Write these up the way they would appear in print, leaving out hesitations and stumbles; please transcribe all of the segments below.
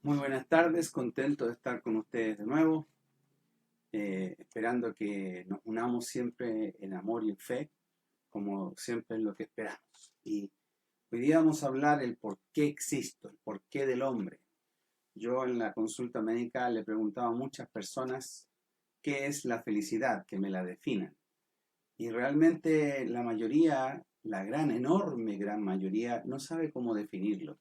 Muy buenas tardes, contento de estar con ustedes de nuevo, esperando que nos unamos siempre en amor y en fe, como siempre es lo que esperamos. Y hoy día vamos a hablar el por qué existo, el por qué del hombre. Yo en la consulta médica le preguntaba a muchas personas qué es la felicidad, que me la definan. Y realmente la mayoría, la gran, enorme gran mayoría, no sabe cómo definirlo.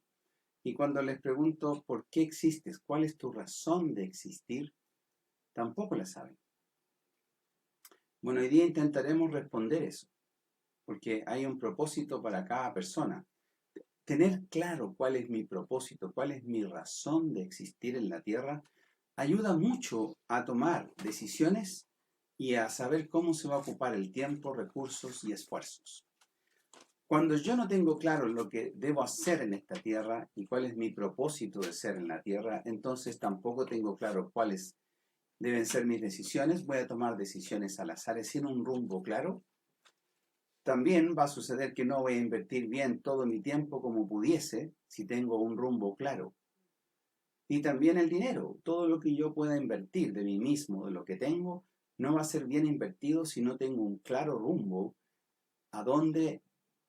Y cuando les pregunto por qué existes, cuál es tu razón de existir, tampoco la saben. Bueno, hoy día intentaremos responder eso, porque hay un propósito para cada persona. Tener claro cuál es mi propósito, cuál es mi razón de existir en la Tierra, ayuda mucho a tomar decisiones y a saber cómo se va a ocupar el tiempo, recursos y esfuerzos. Cuando yo no tengo claro lo que debo hacer en esta tierra y cuál es mi propósito de ser en la tierra, entonces tampoco tengo claro cuáles deben ser mis decisiones. Voy a tomar decisiones al azar sin un rumbo claro. También va a suceder que no voy a invertir bien todo mi tiempo como pudiese si tengo un rumbo claro. Y también el dinero, todo lo que yo pueda invertir de mí mismo, de lo que tengo, no va a ser bien invertido si no tengo un claro rumbo a dónde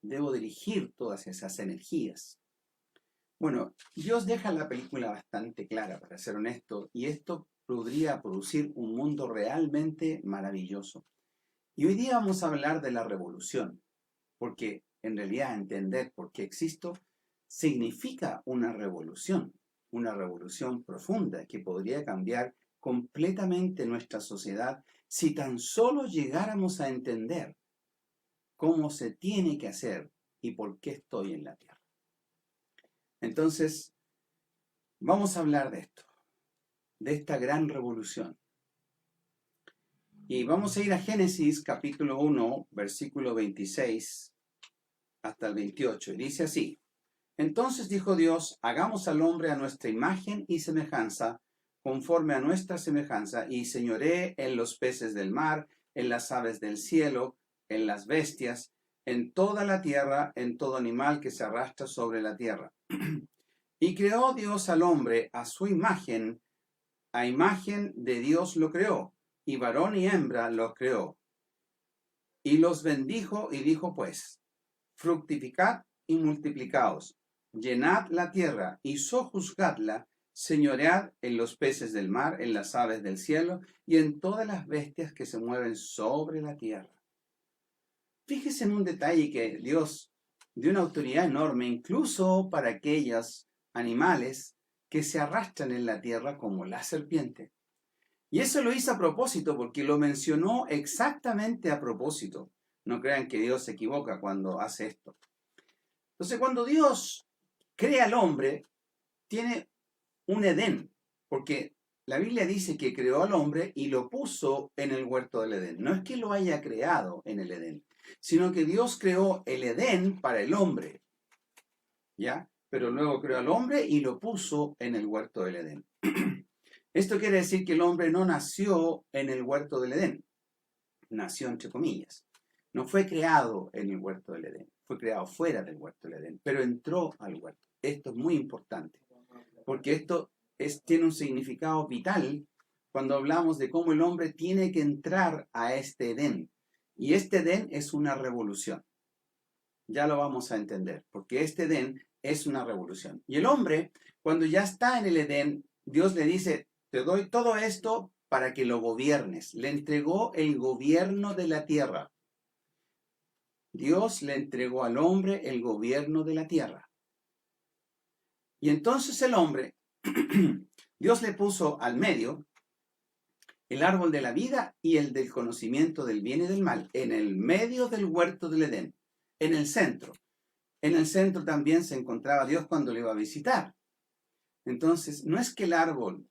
debo dirigir todas esas energías. Bueno, Dios deja la película bastante clara, para ser honesto, y esto podría producir un mundo realmente maravilloso. Y hoy día vamos a hablar de la revolución, porque en realidad entender por qué existo significa una revolución profunda que podría cambiar completamente nuestra sociedad si tan solo llegáramos a entender cómo se tiene que hacer y por qué estoy en la Tierra. Entonces, vamos a hablar de esto, de esta gran revolución. Y vamos a ir a Génesis capítulo 1, versículo 26 hasta el 28. Y dice así: Entonces dijo Dios, hagamos al hombre a nuestra imagen y semejanza, conforme a nuestra semejanza, y señoree en los peces del mar, en las aves del cielo, en las bestias, en toda la tierra, en todo animal que se arrastra sobre la tierra. Y creó Dios al hombre a su imagen, a imagen de Dios lo creó, y varón y hembra los creó. Y los bendijo y dijo pues, fructificad y multiplicaos, llenad la tierra y sojuzgadla, señoread en los peces del mar, en las aves del cielo y en todas las bestias que se mueven sobre la tierra. Fíjese en un detalle que Dios dio una autoridad enorme, incluso para aquellos animales que se arrastran en la tierra como la serpiente. Y eso lo hizo a propósito, porque lo mencionó exactamente a propósito. No crean que Dios se equivoca cuando hace esto. Entonces, cuando Dios crea al hombre, tiene un Edén, porque la Biblia dice que creó al hombre y lo puso en el huerto del Edén. No es que lo haya creado en el Edén, sino que Dios creó el Edén para el hombre, ¿ya? Pero luego creó al hombre y lo puso en el huerto del Edén. Esto quiere decir que el hombre no nació en el huerto del Edén, nació entre comillas. No fue creado en el huerto del Edén, fue creado fuera del huerto del Edén, pero entró al huerto. Esto es muy importante, porque esto tiene un significado vital cuando hablamos de cómo el hombre tiene que entrar a este Edén. Y este Edén es una revolución. Ya lo vamos a entender, porque este Edén es una revolución. Y el hombre, cuando ya está en el Edén, Dios le dice, te doy todo esto para que lo gobiernes. Le entregó el gobierno de la tierra. Dios le entregó al hombre el gobierno de la tierra. Y entonces el hombre, Dios le puso al medio el árbol de la vida y el del conocimiento del bien y del mal, en el medio del huerto del Edén, en el centro. En el centro también se encontraba Dios cuando le iba a visitar. Entonces, no es que el árbol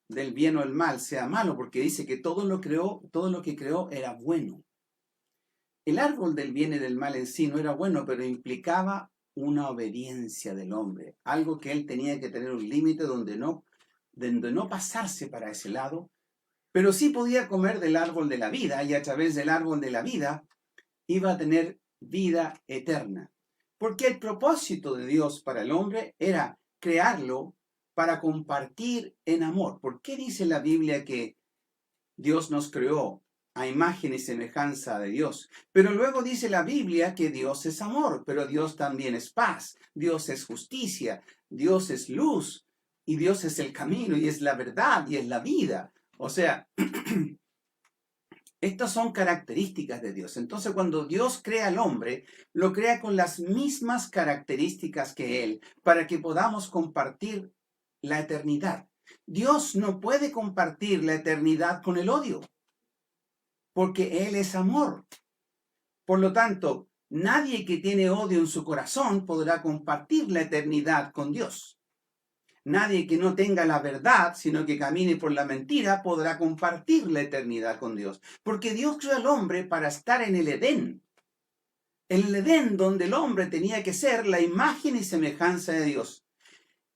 del bien o el mal sea malo, porque dice que todo lo que creó era bueno. El árbol del bien y del mal en sí no era bueno, pero implicaba una obediencia del hombre, algo que él tenía que tener un límite donde no pasarse para ese lado, pero sí podía comer del árbol de la vida, y a través del árbol de la vida iba a tener vida eterna. Porque el propósito de Dios para el hombre era crearlo para compartir en amor. ¿Por qué dice la Biblia que Dios nos creó a imagen y semejanza de Dios? Pero luego dice la Biblia que Dios es amor, pero Dios también es paz, Dios es justicia, Dios es luz, y Dios es el camino, y es la verdad, y es la vida. O sea, estas son características de Dios. Entonces, cuando Dios crea al hombre, lo crea con las mismas características que Él, para que podamos compartir la eternidad. Dios no puede compartir la eternidad con el odio, porque Él es amor. Por lo tanto, nadie que tiene odio en su corazón podrá compartir la eternidad con Dios. Nadie que no tenga la verdad, sino que camine por la mentira, podrá compartir la eternidad con Dios. Porque Dios creó al hombre para estar en el Edén. El Edén donde el hombre tenía que ser la imagen y semejanza de Dios.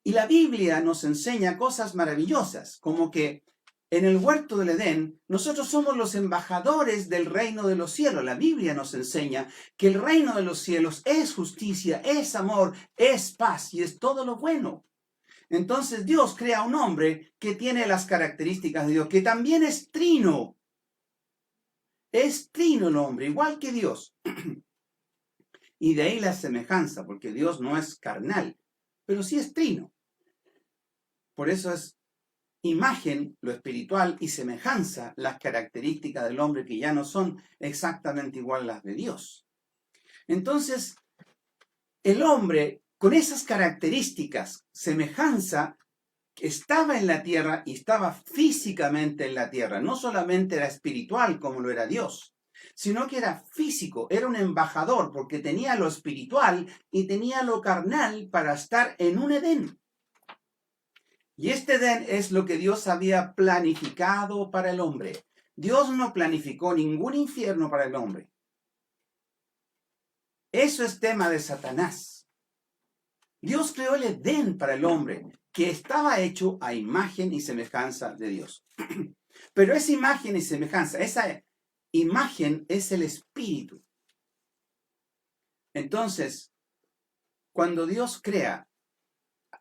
Y la Biblia nos enseña cosas maravillosas, como que en el huerto del Edén, nosotros somos los embajadores del reino de los cielos. La Biblia nos enseña que el reino de los cielos es justicia, es amor, es paz y es todo lo bueno. Entonces Dios crea un hombre que tiene las características de Dios, que también es trino. Es trino el hombre, igual que Dios. Y de ahí la semejanza, porque Dios no es carnal, pero sí es trino. Por eso es imagen, lo espiritual, y semejanza, las características del hombre que ya no son exactamente igual las de Dios. Entonces, el hombre con esas características, semejanza, estaba en la tierra y estaba físicamente en la tierra. No solamente era espiritual como lo era Dios, sino que era físico, era un embajador porque tenía lo espiritual y tenía lo carnal para estar en un Edén. Y este Edén es lo que Dios había planificado para el hombre. Dios no planificó ningún infierno para el hombre. Eso es tema de Satanás. Dios creó el Edén para el hombre, que estaba hecho a imagen y semejanza de Dios. Pero esa imagen y semejanza, esa imagen es el espíritu. Entonces, cuando Dios crea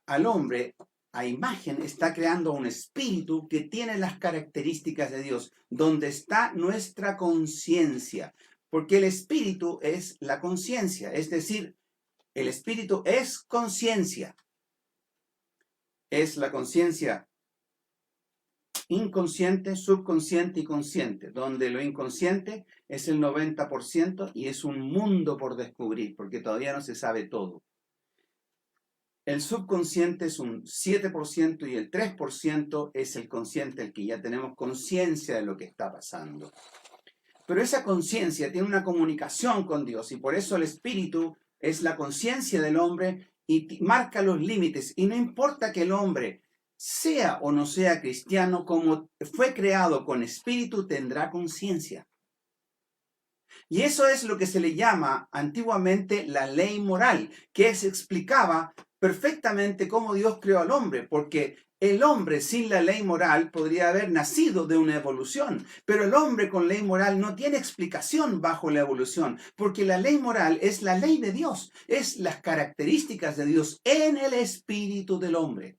al hombre a imagen, está creando un espíritu que tiene las características de Dios, donde está nuestra conciencia, porque el espíritu es la conciencia, es decir, el espíritu es conciencia. Es la conciencia inconsciente, subconsciente y consciente, donde lo inconsciente es el 90% y es un mundo por descubrir, porque todavía no se sabe todo. El subconsciente es un 7% y el 3% es el consciente, el que ya tenemos conciencia de lo que está pasando. Pero esa conciencia tiene una comunicación con Dios y por eso el espíritu es la conciencia del hombre y marca los límites. Y no importa que el hombre sea o no sea cristiano, como fue creado con espíritu, tendrá conciencia. Y eso es lo que se le llama antiguamente la ley moral, que se explicaba perfectamente cómo Dios creó al hombre, porque el hombre sin la ley moral podría haber nacido de una evolución, pero el hombre con ley moral no tiene explicación bajo la evolución, porque la ley moral es la ley de Dios, es las características de Dios en el espíritu del hombre,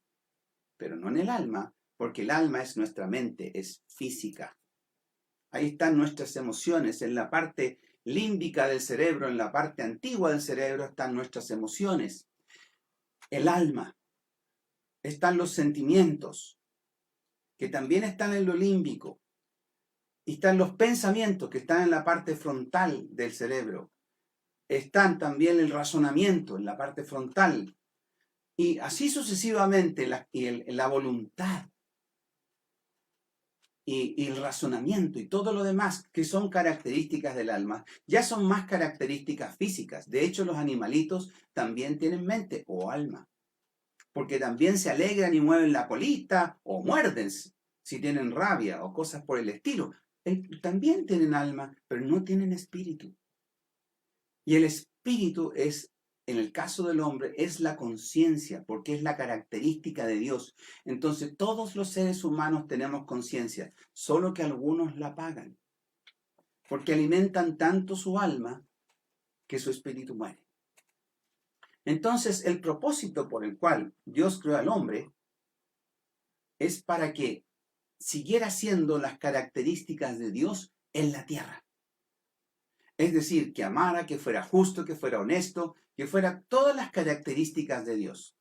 pero no en el alma, porque el alma es nuestra mente, es física. Ahí están nuestras emociones, en la parte límbica del cerebro, en la parte antigua del cerebro están nuestras emociones. El alma, están los sentimientos, que también están en lo límbico. Y están los pensamientos, que están en la parte frontal del cerebro. Están también el razonamiento, en la parte frontal. Y así sucesivamente la voluntad. Y el razonamiento y todo lo demás que son características del alma, ya son más características físicas. De hecho, los animalitos también tienen mente o alma, porque también se alegran y mueven la colita o muerden si tienen rabia o cosas por el estilo. También tienen alma, pero no tienen espíritu. Y el espíritu es, en el caso del hombre, es la conciencia, porque es la característica de Dios. Entonces, todos los seres humanos tenemos conciencia, solo que algunos la apagan, porque alimentan tanto su alma que su espíritu muere. Entonces, el propósito por el cual Dios creó al hombre es para que siguiera siendo las características de Dios en la tierra. Es decir, que amara, que fuera justo, que fuera honesto, que fuera todas las características de Dios.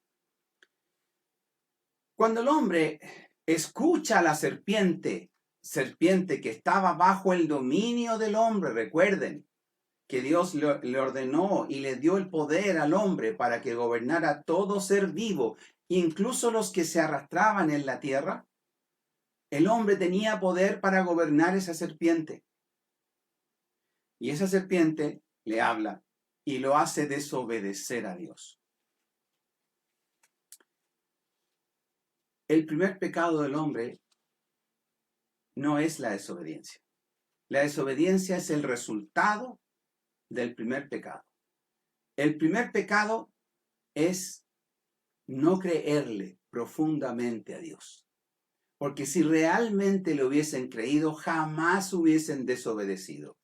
Cuando el hombre escucha a la serpiente que estaba bajo el dominio del hombre, recuerden que Dios le ordenó y le dio el poder al hombre para que gobernara todo ser vivo, incluso los que se arrastraban en la tierra. El hombre tenía poder para gobernar esa serpiente. Y esa serpiente le habla y lo hace desobedecer a Dios. El primer pecado del hombre no es la desobediencia. La desobediencia es el resultado del primer pecado. El primer pecado es no creerle profundamente a Dios. Porque si realmente le hubiesen creído, jamás hubiesen desobedecido.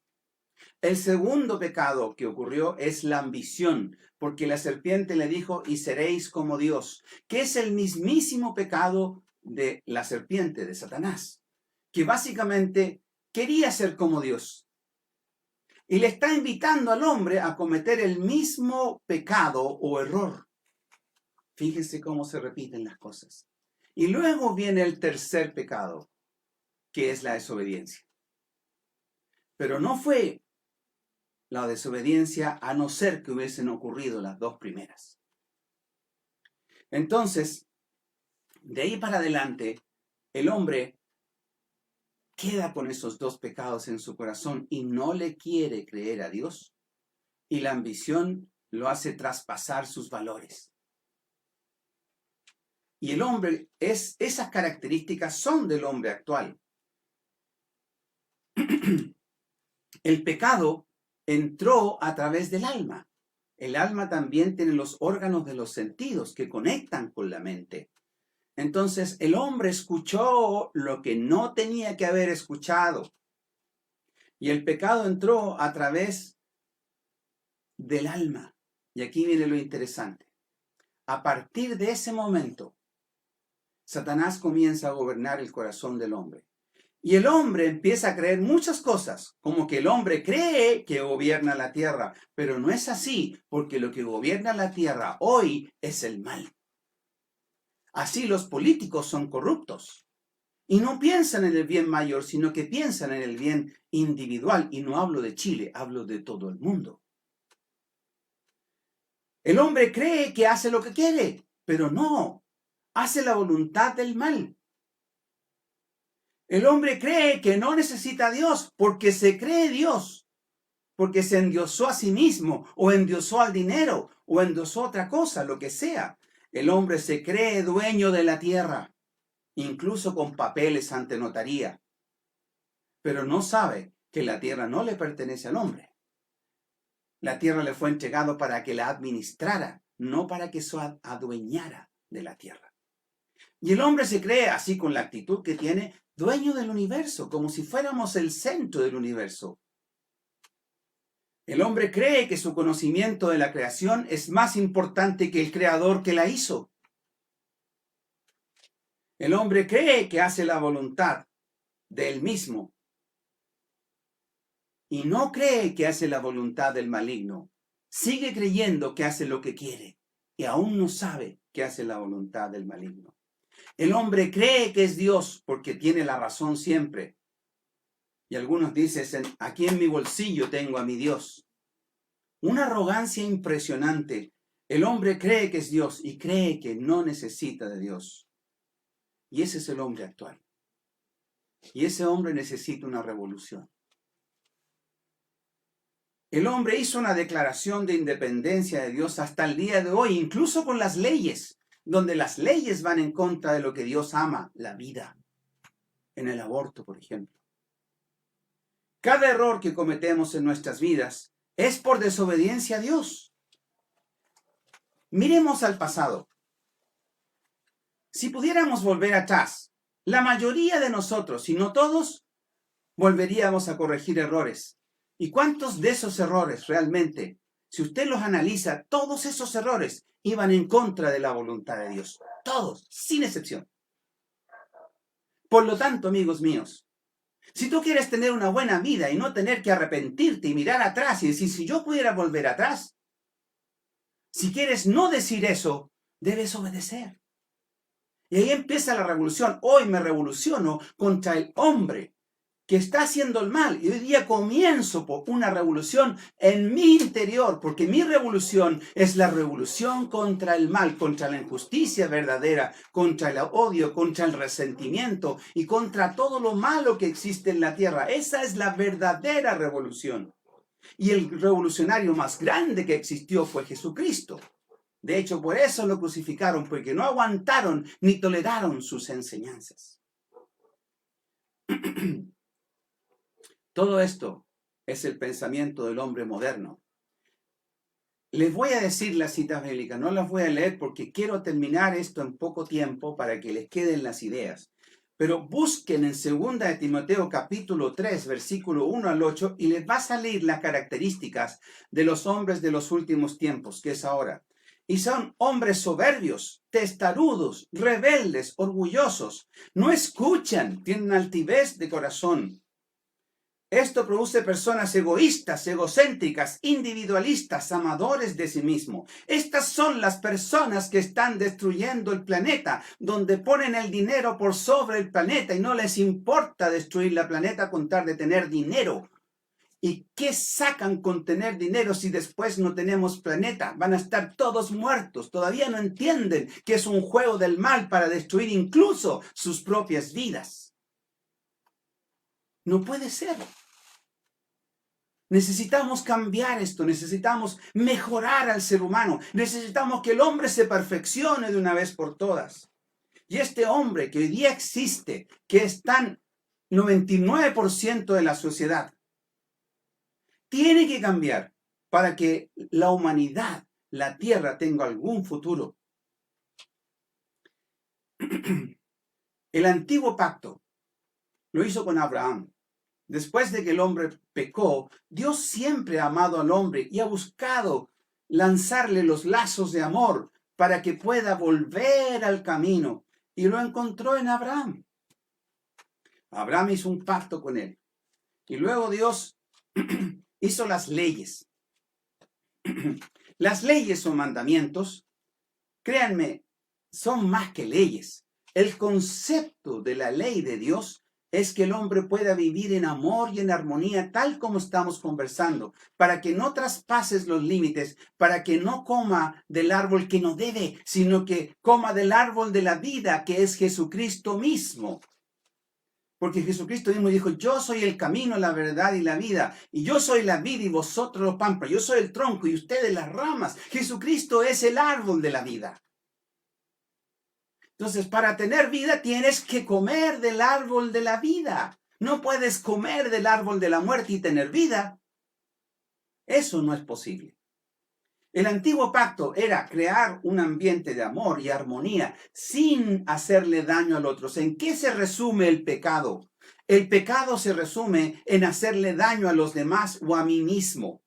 El segundo pecado que ocurrió es la ambición, porque la serpiente le dijo, y seréis como Dios, que es el mismísimo pecado de la serpiente, de Satanás, que básicamente quería ser como Dios. Y le está invitando al hombre a cometer el mismo pecado o error. Fíjense cómo se repiten las cosas. Y luego viene el tercer pecado, que es la desobediencia. Pero no fue la desobediencia a no ser que hubiesen ocurrido las dos primeras. Entonces, de ahí para adelante, el hombre queda con esos dos pecados en su corazón y no le quiere creer a Dios. Y la ambición lo hace traspasar sus valores. Y el hombre, esas características son del hombre actual. El pecado entró a través del alma. El alma también tiene los órganos de los sentidos que conectan con la mente. Entonces el hombre escuchó lo que no tenía que haber escuchado. Y el pecado entró a través del alma. Y aquí viene lo interesante. A partir de ese momento, Satanás comienza a gobernar el corazón del hombre. Y el hombre empieza a creer muchas cosas, como que el hombre cree que gobierna la tierra, pero no es así, porque lo que gobierna la tierra hoy es el mal. Así los políticos son corruptos y no piensan en el bien mayor, sino que piensan en el bien individual. Y no hablo de Chile, hablo de todo el mundo. El hombre cree que hace lo que quiere, pero no, hace la voluntad del mal. El hombre cree que no necesita a Dios porque se cree Dios, porque se endiosó a sí mismo o endiosó al dinero o endiosó otra cosa, lo que sea. El hombre se cree dueño de la tierra, incluso con papeles ante notaría, pero no sabe que la tierra no le pertenece al hombre. La tierra le fue entregada para que la administrara, no para que se adueñara de la tierra. Y el hombre se cree, así con la actitud que tiene, dueño del universo, como si fuéramos el centro del universo. El hombre cree que su conocimiento de la creación es más importante que el creador que la hizo. El hombre cree que hace la voluntad de él mismo y no cree que hace la voluntad del maligno. Sigue creyendo que hace lo que quiere y aún no sabe que hace la voluntad del maligno. El hombre cree que es Dios porque tiene la razón siempre. Y algunos dicen, aquí en mi bolsillo tengo a mi Dios. Una arrogancia impresionante. El hombre cree que es Dios y cree que no necesita de Dios. Y ese es el hombre actual. Y ese hombre necesita una revolución. El hombre hizo una declaración de independencia de Dios hasta el día de hoy, incluso con las leyes, donde las leyes van en contra de lo que Dios ama, la vida, en el aborto, por ejemplo. Cada error que cometemos en nuestras vidas es por desobediencia a Dios. Miremos al pasado. Si pudiéramos volver atrás, la mayoría de nosotros, si no todos, volveríamos a corregir errores. ¿Y cuántos de esos errores realmente, si usted los analiza, todos esos errores iban en contra de la voluntad de Dios? Todos, sin excepción. Por lo tanto, amigos míos, si tú quieres tener una buena vida y no tener que arrepentirte y mirar atrás y decir, si yo pudiera volver atrás, si quieres no decir eso, debes obedecer. Y ahí empieza la revolución. Hoy me revoluciono contra el hombre que está haciendo el mal. Y hoy día comienzo por una revolución en mi interior, porque mi revolución es la revolución contra el mal, contra la injusticia verdadera, contra el odio, contra el resentimiento y contra todo lo malo que existe en la tierra. Esa es la verdadera revolución. Y el revolucionario más grande que existió fue Jesucristo. De hecho, por eso lo crucificaron, porque no aguantaron ni toleraron sus enseñanzas. Todo esto es el pensamiento del hombre moderno. Les voy a decir las citas bíblicas, no las voy a leer porque quiero terminar esto en poco tiempo para que les queden las ideas. Pero busquen en 2 de Timoteo capítulo 3, versículo 1 al 8, y les va a salir las características de los hombres de los últimos tiempos, que es ahora. Y son hombres soberbios, testarudos, rebeldes, orgullosos. No escuchan, tienen altivez de corazón. Esto produce personas egoístas, egocéntricas, individualistas, amadores de sí mismo. Estas son las personas que están destruyendo el planeta, donde ponen el dinero por sobre el planeta y no les importa destruir la planeta con tal de tener dinero. ¿Y qué sacan con tener dinero si después no tenemos planeta? Van a estar todos muertos. Todavía no entienden que es un juego del mal para destruir incluso sus propias vidas. No puede ser. Necesitamos cambiar esto, necesitamos mejorar al ser humano, necesitamos que el hombre se perfeccione de una vez por todas. Y este hombre que hoy día existe, que está en 99% de la sociedad, tiene que cambiar para que la humanidad, la tierra, tenga algún futuro. El antiguo pacto lo hizo con Abraham. Después de que el hombre pecó, Dios siempre ha amado al hombre y ha buscado lanzarle los lazos de amor para que pueda volver al camino. Y lo encontró en Abraham. Abraham hizo un pacto con él. Y luego Dios hizo las leyes. Las leyes o mandamientos, créanme, son más que leyes. El concepto de la ley de Dios es que el hombre pueda vivir en amor y en armonía tal como estamos conversando, para que no traspases los límites, para que no coma del árbol que no debe, sino que coma del árbol de la vida, que es Jesucristo mismo. Porque Jesucristo mismo dijo, yo soy el camino, la verdad y la vida, y yo soy la vid y vosotros los pámpanos, yo soy el tronco y ustedes las ramas. Jesucristo es el árbol de la vida. Entonces, para tener vida tienes que comer del árbol de la vida. No puedes comer del árbol de la muerte y tener vida. Eso no es posible. El antiguo pacto era crear un ambiente de amor y armonía sin hacerle daño al otro. ¿En qué se resume el pecado? El pecado se resume en hacerle daño a los demás o a mí mismo,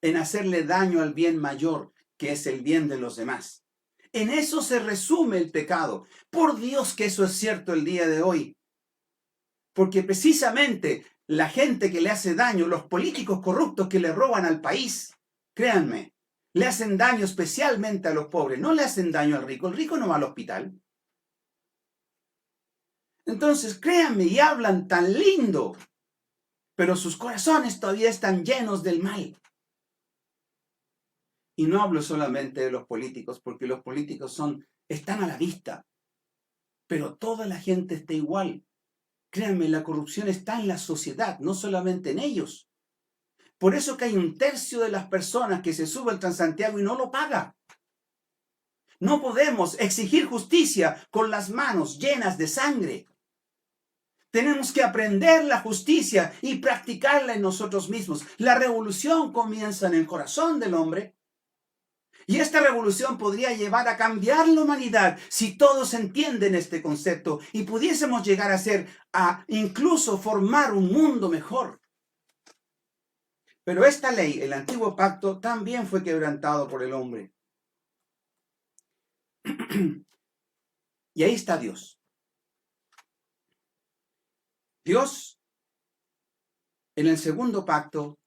en hacerle daño al bien mayor, que es el bien de los demás. En eso se resume el pecado. Por Dios que eso es cierto el día de hoy. Porque precisamente la gente que le hace daño, los políticos corruptos que le roban al país, créanme, le hacen daño especialmente a los pobres. No le hacen daño al rico. El rico no va al hospital. Entonces, créanme, y hablan tan lindo, pero sus corazones todavía están llenos del mal. Y no hablo solamente de los políticos, porque los políticos están a la vista. Pero toda la gente está igual. Créanme, la corrupción está en la sociedad, no solamente en ellos. Por eso que hay 1/3 de las personas que se sube al Transantiago y no lo paga. No podemos exigir justicia con las manos llenas de sangre. Tenemos que aprender la justicia y practicarla en nosotros mismos. La revolución comienza en el corazón del hombre. Y esta revolución podría llevar a cambiar la humanidad si todos entienden este concepto y pudiésemos llegar a incluso formar un mundo mejor. Pero esta ley, el antiguo pacto, también fue quebrantado por el hombre. Y ahí está Dios. Dios, en el segundo pacto,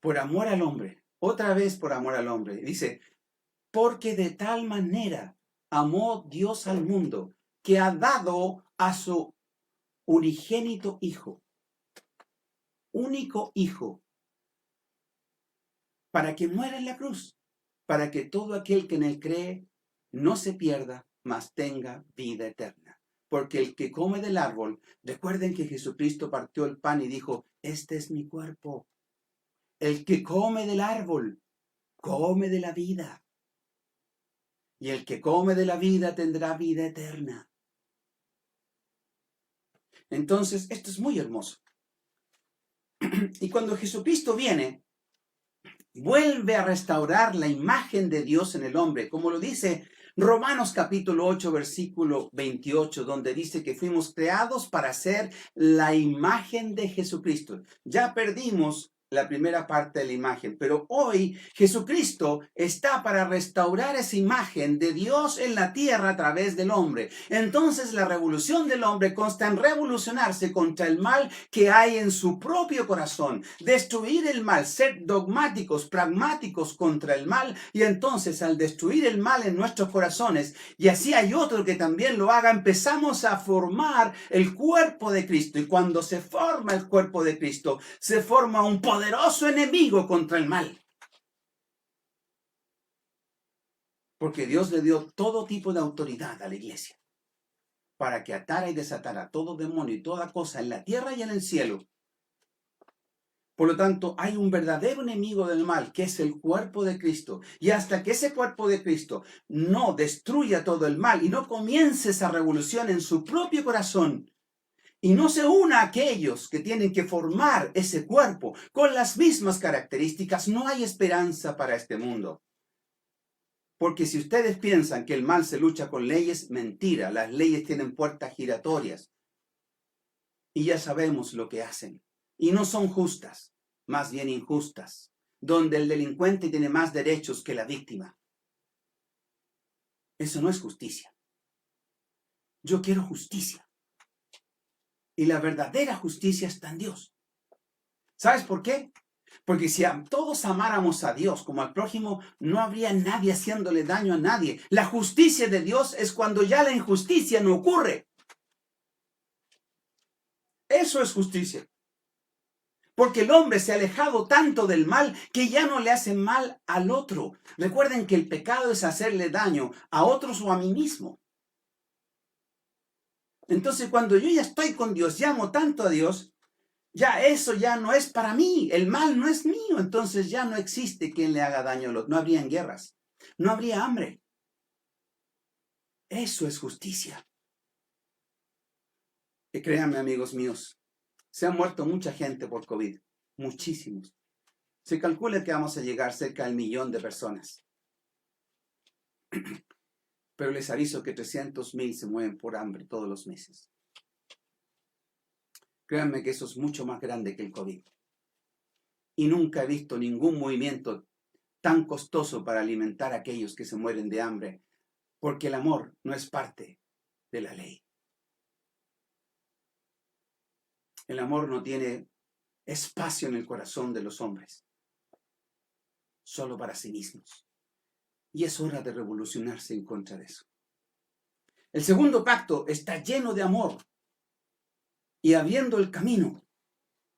por amor al hombre, otra vez por amor al hombre, dice, porque de tal manera amó Dios al mundo, que ha dado a su unigénito Hijo, único Hijo, para que muera en la cruz, para que todo aquel que en él cree no se pierda, mas tenga vida eterna. Porque el que come del árbol, recuerden que Jesucristo partió el pan y dijo, este es mi cuerpo. El que come del árbol, come de la vida. Y el que come de la vida tendrá vida eterna. Entonces, esto es muy hermoso. Y cuando Jesucristo viene, vuelve a restaurar la imagen de Dios en el hombre, como lo dice Romanos capítulo 8, versículo 28, donde dice que fuimos creados para ser la imagen de Jesucristo. Ya perdimos la primera parte de la imagen, pero hoy Jesucristo está para restaurar esa imagen de Dios en la tierra a través del hombre. Entonces la revolución del hombre consta en revolucionarse contra el mal que hay en su propio corazón, destruir el mal, ser dogmáticos, pragmáticos contra el mal, y entonces al destruir el mal en nuestros corazones, y así hay otro que también lo haga, empezamos a formar el cuerpo de Cristo, y cuando se forma el cuerpo de Cristo, se forma un poderoso enemigo contra el mal. Porque Dios le dio todo tipo de autoridad a la iglesia para que atara y desatara todo demonio y toda cosa en la tierra y en el cielo. Por lo tanto, hay un verdadero enemigo del mal, que es el cuerpo de Cristo. Y hasta que ese cuerpo de Cristo no destruya todo el mal y no comience esa revolución en su propio corazón, y no se una a aquellos que tienen que formar ese cuerpo con las mismas características, no hay esperanza para este mundo. Porque si ustedes piensan que el mal se lucha con leyes, mentira. Las leyes tienen puertas giratorias. Y ya sabemos lo que hacen. Y no son justas, más bien injustas. Donde el delincuente tiene más derechos que la víctima. Eso no es justicia. Yo quiero justicia. Y la verdadera justicia está en Dios. ¿Sabes por qué? Porque si todos amáramos a Dios como al prójimo, no habría nadie haciéndole daño a nadie. La justicia de Dios es cuando ya la injusticia no ocurre. Eso es justicia. Porque el hombre se ha alejado tanto del mal que ya no le hace mal al otro. Recuerden que el pecado es hacerle daño a otros o a mí mismo. Entonces, cuando yo ya estoy con Dios, y amo tanto a Dios, ya eso ya no es para mí, el mal no es mío, entonces ya no existe quien le haga daño al otro. No habría guerras, no habría hambre. Eso es justicia. Y créanme, amigos míos, se ha muerto mucha gente por COVID, muchísimos. Se calcula que vamos a llegar cerca del 1.000.000 de personas. Pero les aviso que 300.000 se mueren por hambre todos los meses. Créanme que eso es mucho más grande que el COVID. Y nunca he visto ningún movimiento tan costoso para alimentar a aquellos que se mueren de hambre, porque el amor no es parte de la ley. El amor no tiene espacio en el corazón de los hombres, solo para sí mismos. Y es hora de revolucionarse en contra de eso. El segundo pacto está lleno de amor y abriendo el camino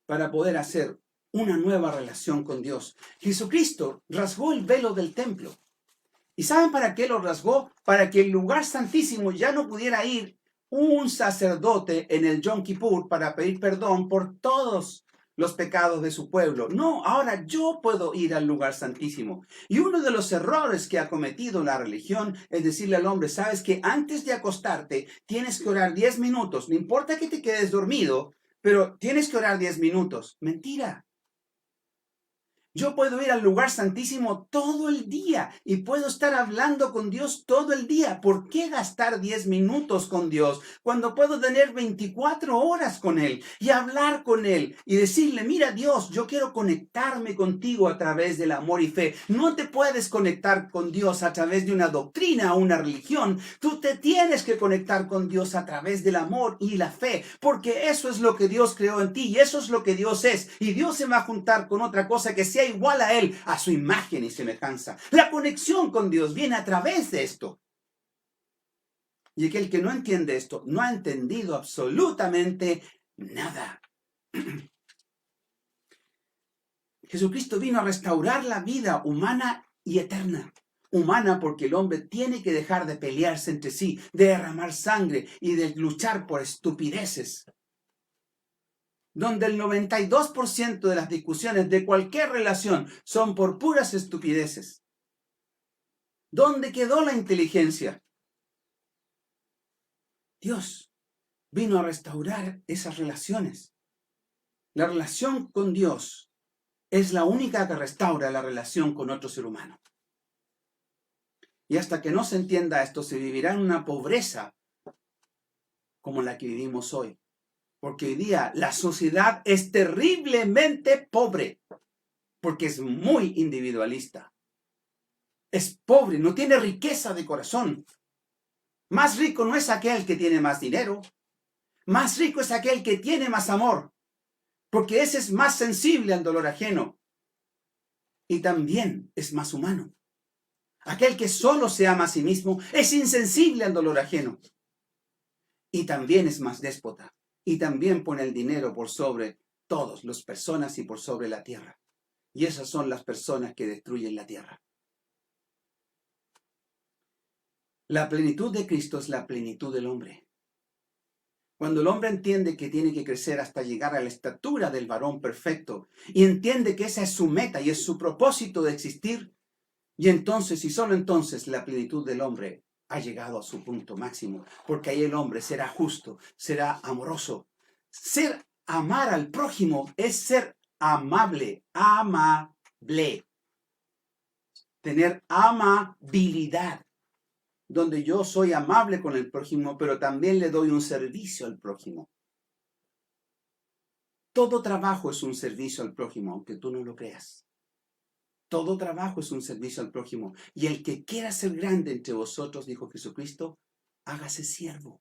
para poder hacer una nueva relación con Dios. Jesucristo rasgó el velo del templo. ¿Y saben para qué lo rasgó? Para que el lugar santísimo ya no pudiera ir un sacerdote en el Yom Kippur para pedir perdón por todos los pecados de su pueblo. No, ahora yo puedo ir al lugar santísimo. Y uno de los errores que ha cometido la religión es decirle al hombre, sabes que antes de acostarte tienes que orar 10 minutos. No importa que te quedes dormido, pero tienes que orar 10 minutos. Mentira. Yo puedo ir al lugar santísimo todo el día y puedo estar hablando con Dios todo el día. ¿Por qué gastar 10 minutos con Dios cuando puedo tener 24 horas con Él y hablar con Él y decirle, mira Dios, yo quiero conectarme contigo a través del amor y fe? No te puedes conectar con Dios a través de una doctrina o una religión. Tú te tienes que conectar con Dios a través del amor y la fe, porque eso es lo que Dios creó en ti y eso es lo que Dios es. Y Dios se va a juntar con otra cosa que sea igual a Él, a su imagen y semejanza. La conexión con Dios viene a través de esto. Y aquel que no entiende esto, no ha entendido absolutamente nada. Jesucristo vino a restaurar la vida humana y eterna. Humana porque el hombre tiene que dejar de pelearse entre sí, de derramar sangre y de luchar por estupideces. Donde el 92% de las discusiones de cualquier relación son por puras estupideces. ¿Dónde quedó la inteligencia? Dios vino a restaurar esas relaciones. La relación con Dios es la única que restaura la relación con otro ser humano. Y hasta que no se entienda esto, se vivirá en una pobreza como la que vivimos hoy. Porque hoy día la sociedad es terriblemente pobre, porque es muy individualista. Es pobre, no tiene riqueza de corazón. Más rico no es aquel que tiene más dinero. Más rico es aquel que tiene más amor, porque ese es más sensible al dolor ajeno. Y también es más humano. Aquel que solo se ama a sí mismo es insensible al dolor ajeno. Y también es más déspota. Y también pone el dinero por sobre todas las personas y por sobre la tierra. Y esas son las personas que destruyen la tierra. La plenitud de Cristo es la plenitud del hombre. Cuando el hombre entiende que tiene que crecer hasta llegar a la estatura del varón perfecto y entiende que esa es su meta y es su propósito de existir, y entonces y solo entonces la plenitud del hombre ha llegado a su punto máximo, porque ahí el hombre será justo, será amoroso. Amar al prójimo es ser amable, tener amabilidad, donde yo soy amable con el prójimo, pero también le doy un servicio al prójimo. Todo trabajo es un servicio al prójimo, aunque tú no lo creas. Todo trabajo es un servicio al prójimo. Y el que quiera ser grande entre vosotros, dijo Jesucristo, hágase siervo.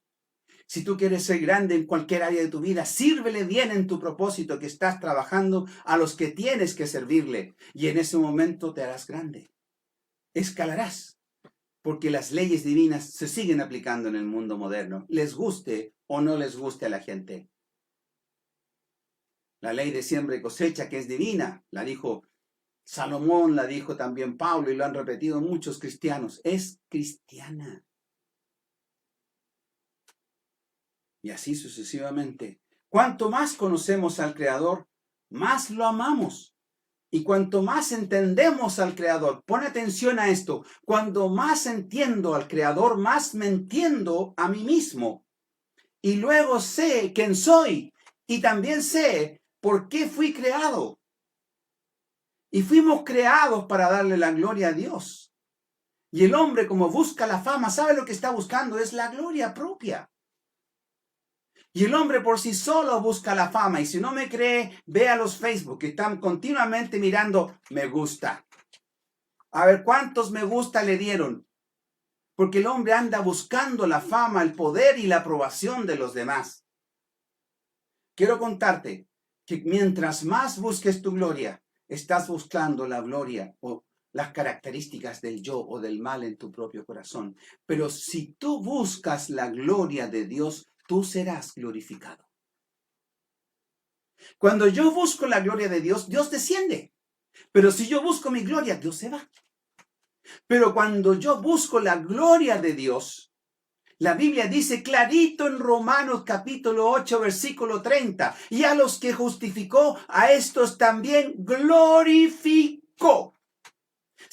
Si tú quieres ser grande en cualquier área de tu vida, sírvele bien en tu propósito que estás trabajando a los que tienes que servirle. Y en ese momento te harás grande. Escalarás. Porque las leyes divinas se siguen aplicando en el mundo moderno, les guste o no les guste a la gente. La ley de siembra y cosecha, que es divina, la dijo Salomón, la dijo también Pablo y lo han repetido muchos cristianos, es cristiana. Y así sucesivamente. Cuanto más conocemos al Creador, más lo amamos. Y cuanto más entendemos al Creador, pon atención a esto, cuando más entiendo al Creador, más me entiendo a mí mismo. Y luego sé quién soy y también sé por qué fui creado. Y fuimos creados para darle la gloria a Dios. Y el hombre, como busca la fama, ¿sabe lo que está buscando? Es la gloria propia. Y el hombre por sí solo busca la fama. Y si no me cree, ve a los Facebook que están continuamente mirando me gusta. A ver cuántos me gusta le dieron. Porque el hombre anda buscando la fama, el poder y la aprobación de los demás. Quiero contarte que mientras más busques tu gloria, estás buscando la gloria o las características del yo o del mal en tu propio corazón. Pero si tú buscas la gloria de Dios, tú serás glorificado. Cuando yo busco la gloria de Dios, Dios desciende. Pero si yo busco mi gloria, Dios se va. Pero cuando yo busco la gloria de Dios, la Biblia dice clarito en Romanos capítulo 8, versículo 30, y a los que justificó, a estos también glorificó.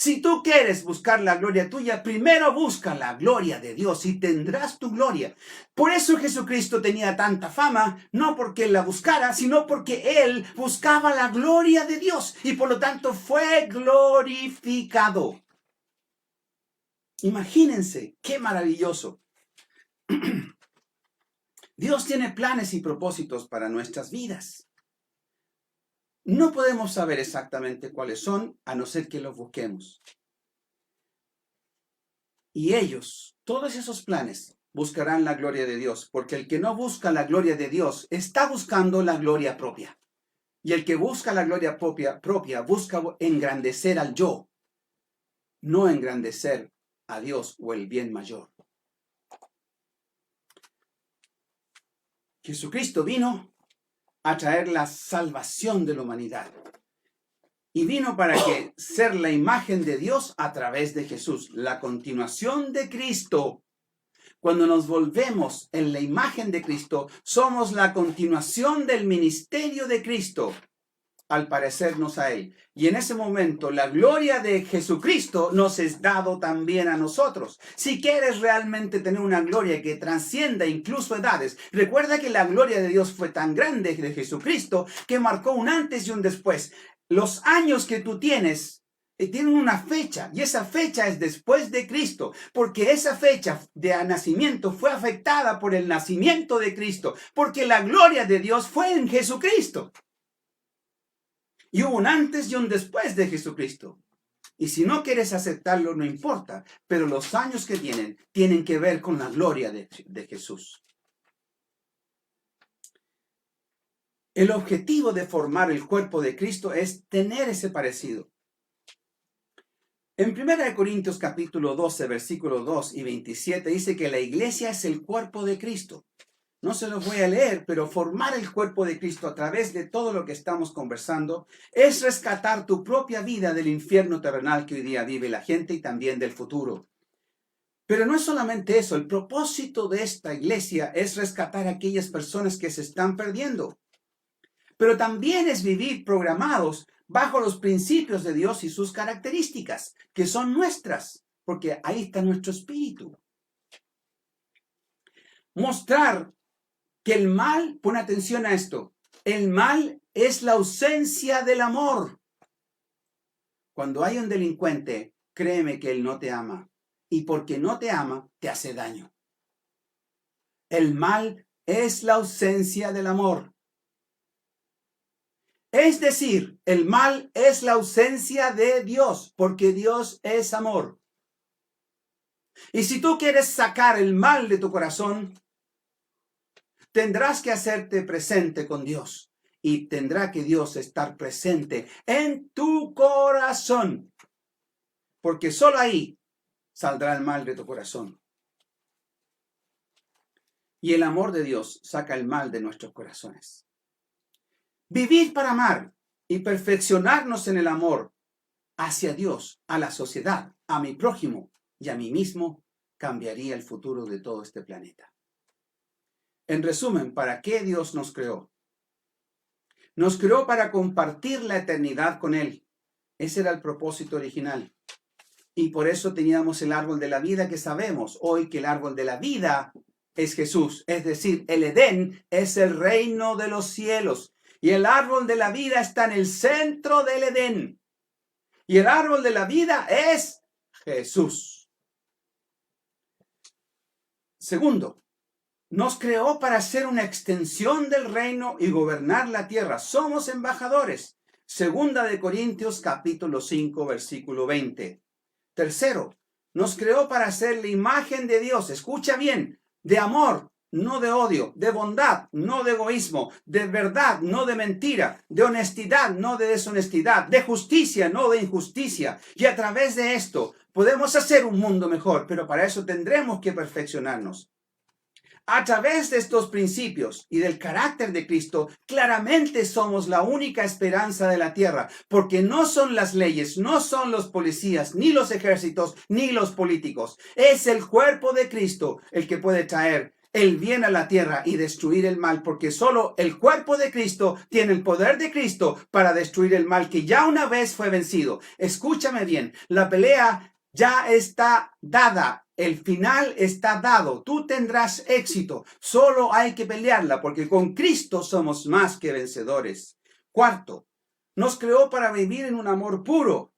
Si tú quieres buscar la gloria tuya, primero busca la gloria de Dios y tendrás tu gloria. Por eso Jesucristo tenía tanta fama, no porque Él la buscara, sino porque Él buscaba la gloria de Dios y por lo tanto fue glorificado. Imagínense, qué maravilloso. Dios tiene planes y propósitos para nuestras vidas. No podemos saber exactamente cuáles son, a no ser que los busquemos. Y ellos, todos esos planes, buscarán la gloria de Dios, porque el que no busca la gloria de Dios está buscando la gloria propia. Y el que busca la gloria propia busca engrandecer al yo, no engrandecer a Dios o el bien mayor. Jesucristo vino a traer la salvación de la humanidad. Y vino para que ser la imagen de Dios a través de Jesús, la continuación de Cristo. Cuando nos volvemos en la imagen de Cristo, somos la continuación del ministerio de Cristo, al parecernos a Él. Y en ese momento, la gloria de Jesucristo nos es dado también a nosotros. Si quieres realmente tener una gloria que trascienda incluso edades, recuerda que la gloria de Dios fue tan grande de Jesucristo que marcó un antes y un después. Los años que tú tienes tienen una fecha y esa fecha es después de Cristo, porque esa fecha de nacimiento fue afectada por el nacimiento de Cristo, porque la gloria de Dios fue en Jesucristo. Y hubo un antes y un después de Jesucristo. Y si no quieres aceptarlo, no importa, pero los años que tienen que ver con la gloria de Jesús. El objetivo de formar el cuerpo de Cristo es tener ese parecido. En 1 Corintios capítulo 12, versículos 2 y 27 dice que la iglesia es el cuerpo de Cristo. No se los voy a leer, pero formar el cuerpo de Cristo a través de todo lo que estamos conversando es rescatar tu propia vida del infierno terrenal que hoy día vive la gente y también del futuro. Pero no es solamente eso, el propósito de esta iglesia es rescatar a aquellas personas que se están perdiendo. Pero también es vivir programados bajo los principios de Dios y sus características, que son nuestras, porque ahí está nuestro espíritu. Mostrar que el mal, pon atención a esto, el mal es la ausencia del amor. Cuando hay un delincuente, créeme que él no te ama, y porque no te ama, te hace daño. El mal es la ausencia del amor. Es decir, el mal es la ausencia de Dios, porque Dios es amor. Y si tú quieres sacar el mal de tu corazón, tendrás que hacerte presente con Dios. Y tendrá que Dios estar presente en tu corazón. Porque solo ahí saldrá el mal de tu corazón. Y el amor de Dios saca el mal de nuestros corazones. Vivir para amar y perfeccionarnos en el amor hacia Dios, a la sociedad, a mi prójimo y a mí mismo, cambiaría el futuro de todo este planeta. En resumen, ¿para qué Dios nos creó? Nos creó para compartir la eternidad con Él. Ese era el propósito original. Y por eso teníamos el árbol de la vida, que sabemos hoy que el árbol de la vida es Jesús. Es decir, el Edén es el reino de los cielos. Y el árbol de la vida está en el centro del Edén. Y el árbol de la vida es Jesús. Segundo, nos creó para ser una extensión del reino y gobernar la tierra. Somos embajadores. Segunda de Corintios capítulo 5, versículo 20. Tercero, nos creó para ser la imagen de Dios. Escucha bien, de amor, no de odio, de bondad, no de egoísmo, de verdad, no de mentira, de honestidad, no de deshonestidad, de justicia, no de injusticia. Y a través de esto podemos hacer un mundo mejor, pero para eso tendremos que perfeccionarnos. A través de estos principios y del carácter de Cristo, claramente somos la única esperanza de la tierra, porque no son las leyes, no son los policías, ni los ejércitos, ni los políticos. Es el cuerpo de Cristo el que puede traer el bien a la tierra y destruir el mal, porque solo el cuerpo de Cristo tiene el poder de Cristo para destruir el mal que ya una vez fue vencido. Escúchame bien, la pelea ya está dada, el final está dado, tú tendrás éxito, solo hay que pelearla, porque con Cristo somos más que vencedores. Cuarto, nos creó para vivir en un amor puro.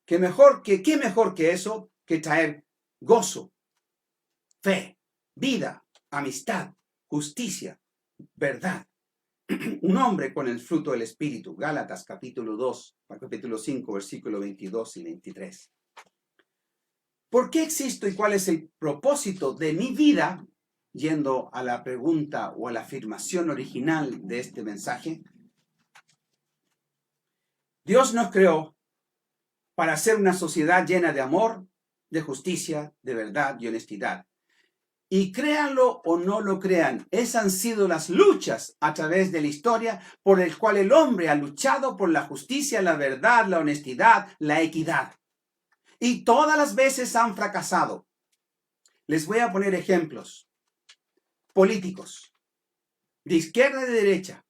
¿Qué mejor que eso? Que traer gozo, fe, vida, amistad, justicia, verdad. Un hombre con el fruto del Espíritu. Gálatas capítulo 2, capítulo 5, versículo 22 y 23. ¿Por qué existo y cuál es el propósito de mi vida? Yendo a la pregunta o a la afirmación original de este mensaje. Dios nos creó para ser una sociedad llena de amor, de justicia, de verdad y honestidad. Y créanlo o no lo crean, esas han sido las luchas a través de la historia por el cual el hombre ha luchado por la justicia, la verdad, la honestidad, la equidad. Y todas las veces han fracasado. Les voy a poner ejemplos. Políticos, de izquierda y de derecha.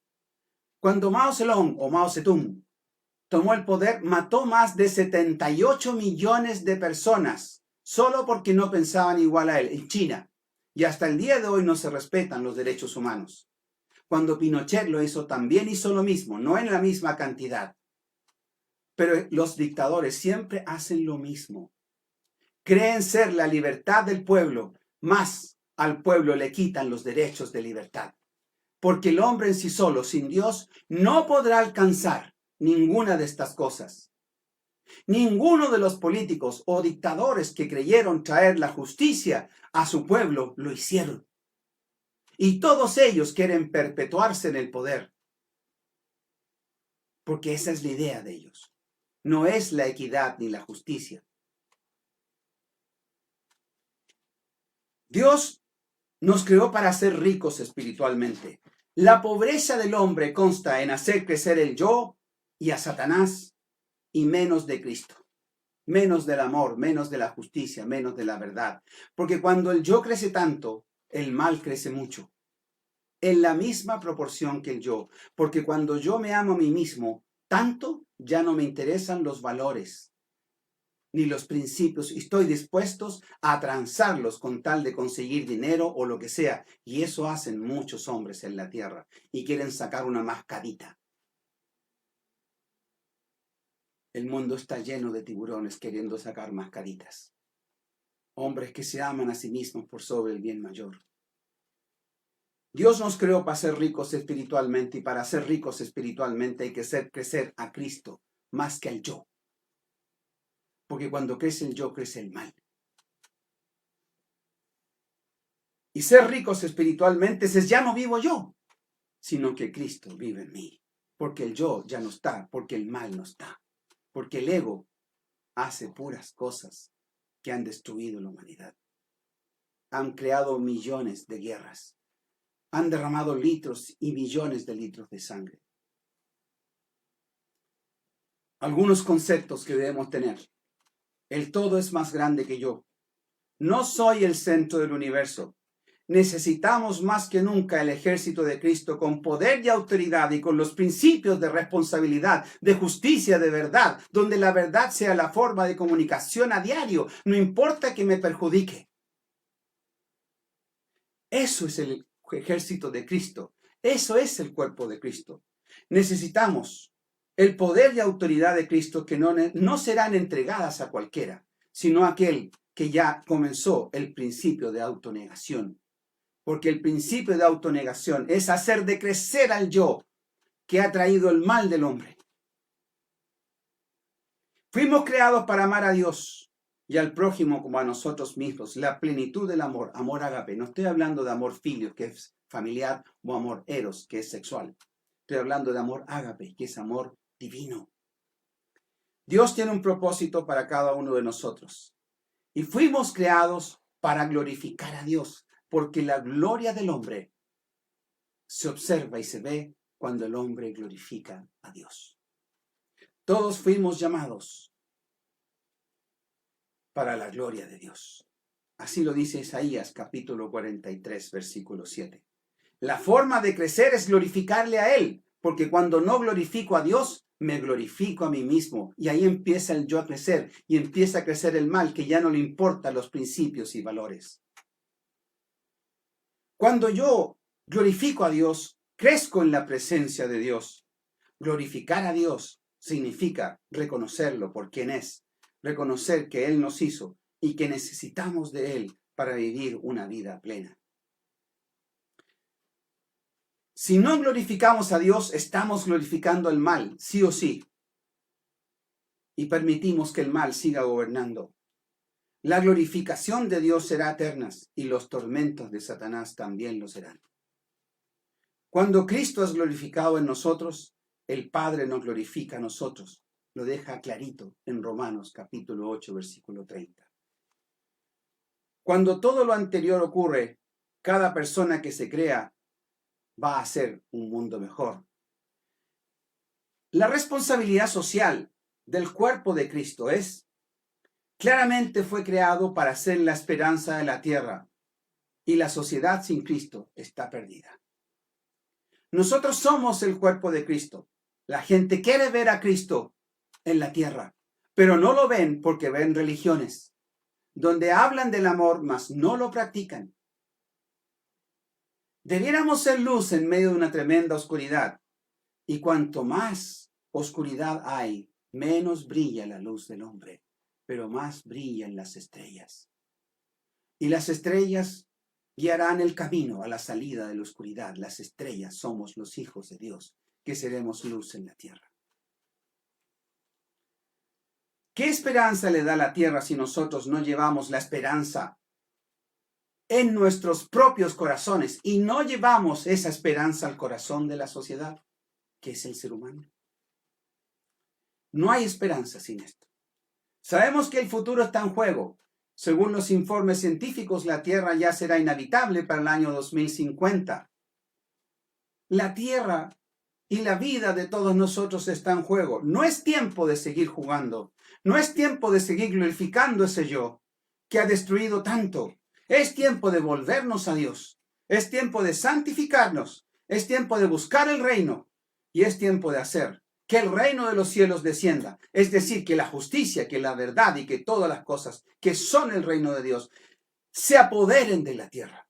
Cuando Mao Zedong o Mao Zedong tomó el poder, mató más de 78 millones de personas, solo porque no pensaban igual a él, en China. Y hasta el día de hoy no se respetan los derechos humanos. Cuando Pinochet lo hizo, también hizo lo mismo, no en la misma cantidad. Pero los dictadores siempre hacen lo mismo. Creen ser la libertad del pueblo, más al pueblo le quitan los derechos de libertad. Porque el hombre en sí solo, sin Dios, no podrá alcanzar ninguna de estas cosas. Ninguno de los políticos o dictadores que creyeron traer la justicia a su pueblo lo hicieron. Y todos ellos quieren perpetuarse en el poder. Porque esa es la idea de ellos. No es la equidad ni la justicia. Dios nos creó para ser ricos espiritualmente. La pobreza del hombre consta en hacer crecer el yo y a Satanás y menos de Cristo. Menos del amor, menos de la justicia, menos de la verdad. Porque cuando el yo crece tanto, el mal crece mucho. En la misma proporción que el yo. Porque cuando yo me amo a mí mismo tanto, ya no me interesan los valores ni los principios. Estoy dispuestos a transarlos con tal de conseguir dinero o lo que sea. Y eso hacen muchos hombres en la tierra. Y quieren sacar una mascarita. El mundo está lleno de tiburones queriendo sacar mascaritas. Hombres que se aman a sí mismos por sobre el bien mayor. Dios nos creó para ser ricos espiritualmente y para ser ricos espiritualmente hay que hacer crecer a Cristo más que al yo. Porque cuando crece el yo, crece el mal. Y ser ricos espiritualmente es ya no vivo yo, sino que Cristo vive en mí. Porque el yo ya no está, porque el mal no está. Porque el ego hace puras cosas que han destruido la humanidad. Han creado millones de guerras. Han derramado litros y millones de litros de sangre. Algunos conceptos que debemos tener. El todo es más grande que yo. No soy el centro del universo. Necesitamos más que nunca el ejército de Cristo con poder y autoridad y con los principios de responsabilidad, de justicia, de verdad, donde la verdad sea la forma de comunicación a diario, no importa que me perjudique. Eso es el ejército de Cristo. Eso es el cuerpo de Cristo. Necesitamos el poder y autoridad de Cristo que no serán entregadas a cualquiera, sino a aquel que ya comenzó el principio de autonegación. Porque el principio de autonegación es hacer decrecer al yo que ha traído el mal del hombre. Fuimos creados para amar a Dios y al prójimo como a nosotros mismos. La plenitud del amor, amor ágape. No estoy hablando de amor filio, que es familiar, o amor eros, que es sexual. Estoy hablando de amor ágape, que es amor divino. Dios tiene un propósito para cada uno de nosotros. Y fuimos creados para glorificar a Dios. Porque la gloria del hombre se observa y se ve cuando el hombre glorifica a Dios. Todos fuimos llamados para la gloria de Dios. Así lo dice Isaías capítulo 43, versículo 7. La forma de crecer es glorificarle a Él, porque cuando no glorifico a Dios, me glorifico a mí mismo. Y ahí empieza el yo a crecer y empieza a crecer el mal, que ya no le importan los principios y valores. Cuando yo glorifico a Dios, crezco en la presencia de Dios. Glorificar a Dios significa reconocerlo por quien es, reconocer que Él nos hizo y que necesitamos de Él para vivir una vida plena. Si no glorificamos a Dios, estamos glorificando el mal, sí o sí. Y permitimos que el mal siga gobernando. La glorificación de Dios será eterna y los tormentos de Satanás también lo serán. Cuando Cristo es glorificado en nosotros, el Padre nos glorifica a nosotros. Lo deja clarito en Romanos capítulo 8, versículo 30. Cuando todo lo anterior ocurre, cada persona que se crea va a hacer un mundo mejor. La responsabilidad social del cuerpo de Cristo claramente fue creado para ser la esperanza de la tierra, y la sociedad sin Cristo está perdida. Nosotros somos el cuerpo de Cristo. La gente quiere ver a Cristo en la tierra, pero no lo ven porque ven religiones, donde hablan del amor, mas no lo practican. Debiéramos ser luz en medio de una tremenda oscuridad, y cuanto más oscuridad hay, menos brilla la luz del hombre, pero más brillan las estrellas. Y las estrellas guiarán el camino a la salida de la oscuridad. Las estrellas somos los hijos de Dios, que seremos luz en la tierra. ¿Qué esperanza le da la tierra si nosotros no llevamos la esperanza en nuestros propios corazones y no llevamos esa esperanza al corazón de la sociedad, que es el ser humano? No hay esperanza sin esto. Sabemos que el futuro está en juego. Según los informes científicos, la Tierra ya será inhabitable para el año 2050. La Tierra y la vida de todos nosotros está en juego. No es tiempo de seguir jugando. No es tiempo de seguir glorificando ese yo que ha destruido tanto. Es tiempo de volvernos a Dios. Es tiempo de santificarnos. Es tiempo de buscar el reino. Y es tiempo de hacer que el reino de los cielos descienda. Es decir, que la justicia, que la verdad y que todas las cosas que son el reino de Dios se apoderen de la tierra.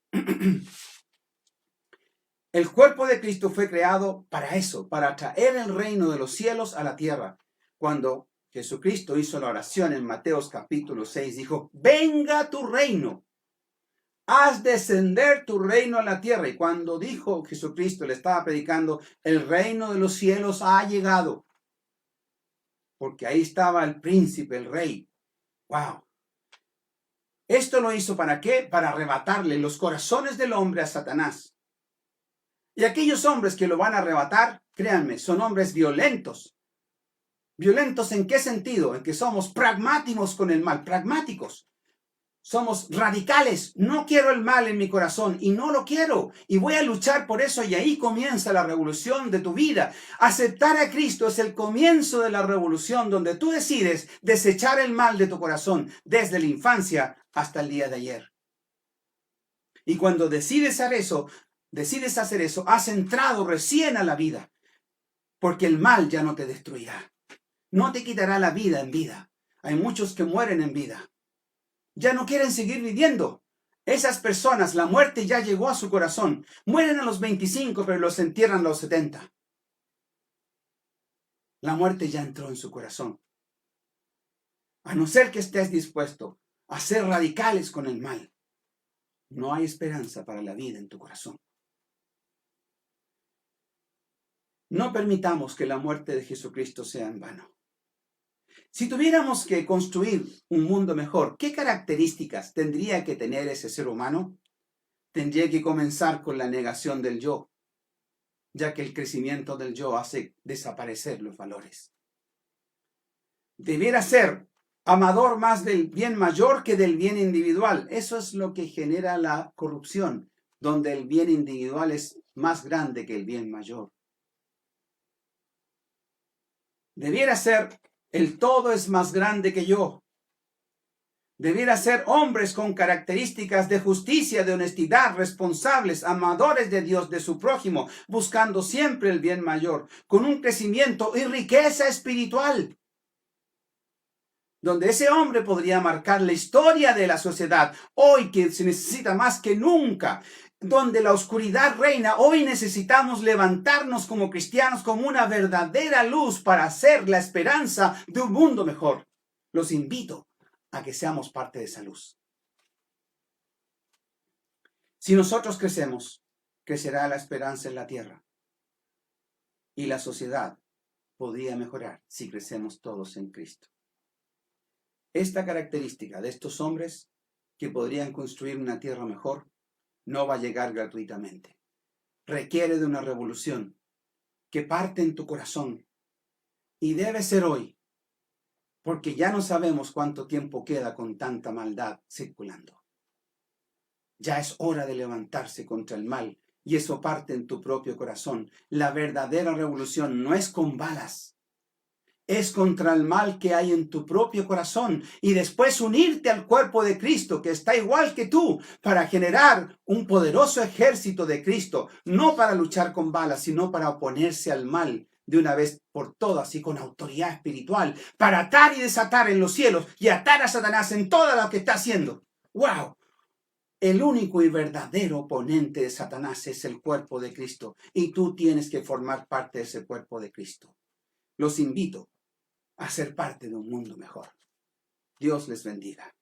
El cuerpo de Cristo fue creado para eso, para traer el reino de los cielos a la tierra. Cuando Jesucristo hizo la oración en Mateos capítulo 6, dijo: venga tu reino, haz descender tu reino a la tierra. Y cuando dijo Jesucristo, le estaba predicando, el reino de los cielos ha llegado. Porque ahí estaba el príncipe, el rey. ¡Wow! Esto lo hizo ¿para qué? Para arrebatarle los corazones del hombre a Satanás. Y aquellos hombres que lo van a arrebatar, créanme, son hombres violentos. ¿Violentos en qué sentido? En que somos pragmáticos con el mal, pragmáticos. Somos radicales. No quiero el mal en mi corazón y no lo quiero. Y voy a luchar por eso, y ahí comienza la revolución de tu vida. Aceptar a Cristo es el comienzo de la revolución, donde tú decides desechar el mal de tu corazón desde la infancia hasta el día de ayer. Y cuando decides hacer eso, has entrado recién a la vida, porque el mal ya no te destruirá. No te quitará la vida en vida. Hay muchos que mueren en vida. Ya no quieren seguir viviendo. Esas personas, la muerte ya llegó a su corazón. Mueren a los 25, pero los entierran a los 70. La muerte ya entró en su corazón. A no ser que estés dispuesto a ser radicales con el mal, no hay esperanza para la vida en tu corazón. No permitamos que la muerte de Jesucristo sea en vano. Si tuviéramos que construir un mundo mejor, ¿qué características tendría que tener ese ser humano? Tendría que comenzar con la negación del yo, ya que el crecimiento del yo hace desaparecer los valores. Debiera ser amador más del bien mayor que del bien individual. Eso es lo que genera la corrupción, donde el bien individual es más grande que el bien mayor. Debiera ser: el todo es más grande que yo. Debiera ser hombres con características de justicia, de honestidad, responsables, amadores de Dios, de su prójimo, buscando siempre el bien mayor, con un crecimiento y riqueza espiritual, donde ese hombre podría marcar la historia de la sociedad, hoy que se necesita más que nunca, donde la oscuridad reina. Hoy necesitamos levantarnos como cristianos como una verdadera luz para hacer la esperanza de un mundo mejor. Los invito a que seamos parte de esa luz. Si nosotros crecemos, crecerá la esperanza en la tierra. Y la sociedad podría mejorar si crecemos todos en Cristo. Esta característica de estos hombres que podrían construir una tierra mejor no va a llegar gratuitamente. Requiere de una revolución que parte en tu corazón. Y debe ser hoy, porque ya no sabemos cuánto tiempo queda con tanta maldad circulando. Ya es hora de levantarse contra el mal, y eso parte en tu propio corazón. La verdadera revolución no es con balas, es contra el mal que hay en tu propio corazón, y después unirte al cuerpo de Cristo, que está igual que tú, para generar un poderoso ejército de Cristo, no para luchar con balas, sino para oponerse al mal de una vez por todas y con autoridad espiritual, para atar y desatar en los cielos y atar a Satanás en todo lo que está haciendo. ¡Wow! El único y verdadero oponente de Satanás es el cuerpo de Cristo, y tú tienes que formar parte de ese cuerpo de Cristo. Los invito a ser parte de un mundo mejor. Dios les bendiga.